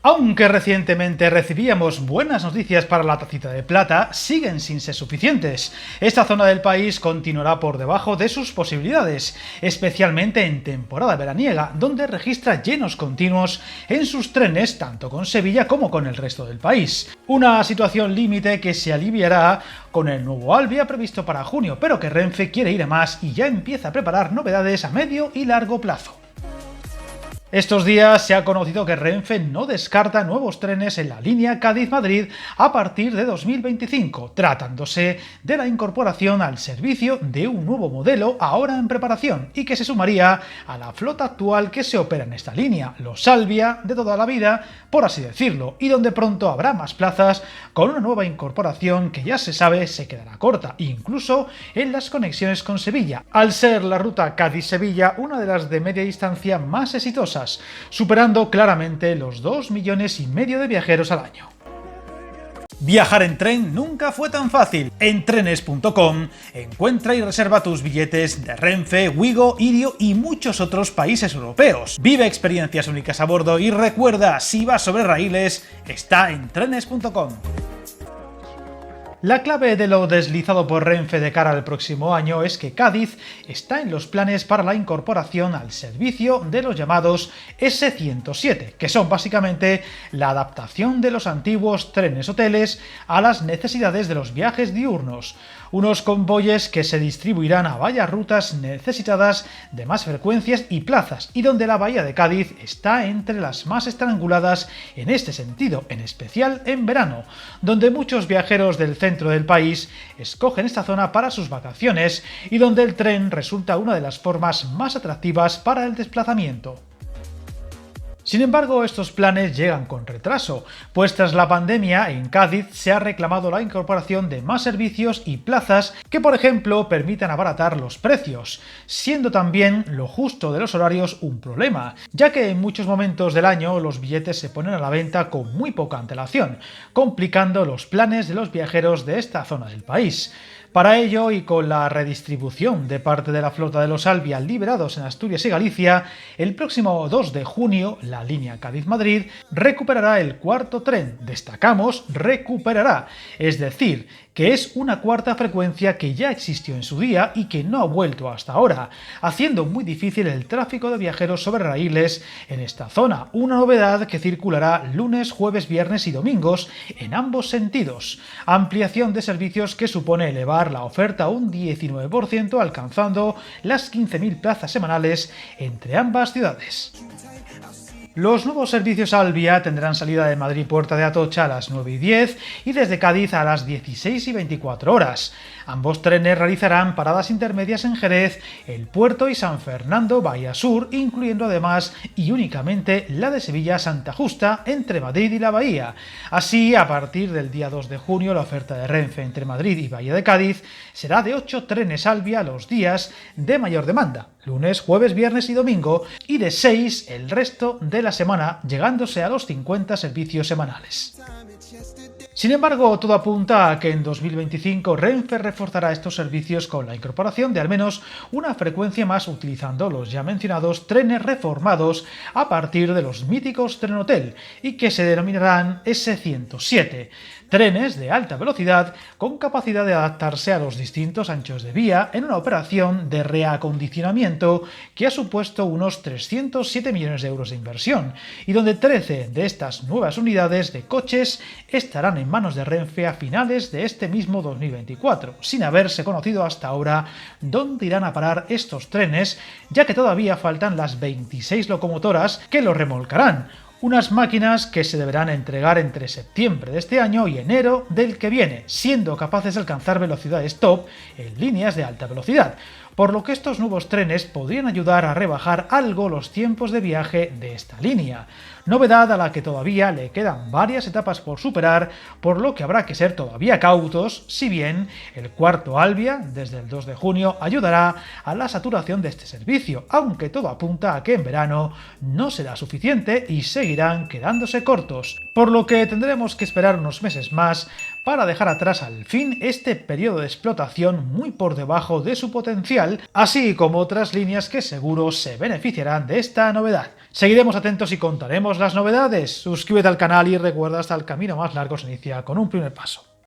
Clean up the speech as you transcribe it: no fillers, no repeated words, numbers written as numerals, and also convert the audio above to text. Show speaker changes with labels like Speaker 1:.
Speaker 1: Aunque recientemente recibíamos buenas noticias para la tacita de plata, siguen sin ser suficientes. Esta zona del país continuará por debajo de sus posibilidades, especialmente en temporada veraniega, donde registra llenos continuos en sus trenes tanto con Sevilla como con el resto del país. Una situación límite que se aliviará con el nuevo Alvia previsto para junio, pero que Renfe quiere ir a más y ya empieza a preparar novedades a medio y largo plazo. Estos días se ha conocido que Renfe no descarta nuevos trenes en la línea Cádiz-Madrid a partir de 2025, tratándose de la incorporación al servicio de un nuevo modelo ahora en preparación y que se sumaría a la flota actual que se opera en esta línea, los Alvia de toda la vida, por así decirlo, y donde pronto habrá más plazas con una nueva incorporación que ya se sabe se quedará corta, incluso en las conexiones con Sevilla, al ser la ruta Cádiz-Sevilla una de las de media distancia más exitosas, superando claramente los 2,5 millones de viajeros al año. Viajar en tren nunca fue tan fácil. En trenes.com encuentra y reserva tus billetes de Renfe, Wigo, Irio y muchos otros países europeos. Vive experiencias únicas a bordo y recuerda, si vas sobre raíles, está en trenes.com. La clave de lo deslizado por Renfe de cara al próximo año es que Cádiz está en los planes para la incorporación al servicio de los llamados S107, que son básicamente la adaptación de los antiguos trenes-hoteles a las necesidades de los viajes diurnos. Unos convoyes que se distribuirán a varias rutas necesitadas de más frecuencias y plazas, y donde la bahía de Cádiz está entre las más estranguladas en este sentido, en especial en verano, donde muchos viajeros del centro del país escogen esta zona para sus vacaciones y donde el tren resulta una de las formas más atractivas para el desplazamiento. Sin embargo, estos planes llegan con retraso, pues tras la pandemia en Cádiz se ha reclamado la incorporación de más servicios y plazas que, por ejemplo, permitan abaratar los precios, siendo también lo justo de los horarios un problema, ya que en muchos momentos del año los billetes se ponen a la venta con muy poca antelación, complicando los planes de los viajeros de esta zona del país. Para ello, y con la redistribución de parte de la flota de los Alvia liberados en Asturias y Galicia, el próximo 2 de junio la línea Cádiz-Madrid recuperará el cuarto tren. Destacamos, recuperará, es decir, que es una cuarta frecuencia que ya existió en su día y que no ha vuelto hasta ahora, haciendo muy difícil el tráfico de viajeros sobre raíles en esta zona, una novedad que circulará lunes, jueves, viernes y domingos en ambos sentidos. Ampliación de servicios que supone elevar la oferta un 19%, alcanzando las 15.000 plazas semanales entre ambas ciudades. Los nuevos servicios Alvia tendrán salida de Madrid Puerta de Atocha a las 9:10 y desde Cádiz a las 16:24 horas. Ambos trenes realizarán paradas intermedias en Jerez, El Puerto y San Fernando, Bahía Sur, incluyendo además y únicamente la de Sevilla-Santa Justa entre Madrid y la Bahía. Así, a partir del día 2 de junio, la oferta de Renfe entre Madrid y Bahía de Cádiz será de 8 trenes Alvia los días de mayor demanda, lunes, jueves, viernes y domingo, y de 6 el resto de la semana, llegándose a los 50 servicios semanales. Sin embargo, todo apunta a que en 2025 Renfe reforzará estos servicios con la incorporación de al menos una frecuencia más utilizando los ya mencionados trenes reformados a partir de los míticos Tren Hotel y que se denominarán S107. Trenes de alta velocidad con capacidad de adaptarse a los distintos anchos de vía en una operación de reacondicionamiento que ha supuesto unos 307 millones de euros de inversión y donde 13 de estas nuevas unidades de coches estarán en manos de Renfe a finales de este mismo 2024, sin haberse conocido hasta ahora dónde irán a parar estos trenes, ya que todavía faltan las 26 locomotoras que los remolcarán. Unas máquinas que se deberán entregar entre septiembre de este año y enero del que viene, siendo capaces de alcanzar velocidades top en líneas de alta velocidad, por lo que estos nuevos trenes podrían ayudar a rebajar algo los tiempos de viaje de esta línea. Novedad a la que todavía le quedan varias etapas por superar, por lo que habrá que ser todavía cautos, si bien el cuarto Alvia, desde el 2 de junio, ayudará a la saturación de este servicio, aunque todo apunta a que en verano no será suficiente y seguirán quedándose cortos, por lo que tendremos que esperar unos meses más para dejar atrás al fin este periodo de explotación muy por debajo de su potencial, así como otras líneas que seguro se beneficiarán de esta novedad. Seguiremos atentos y contaremos las novedades. Suscríbete al canal y recuerda, hasta el camino más largo se inicia con un primer paso.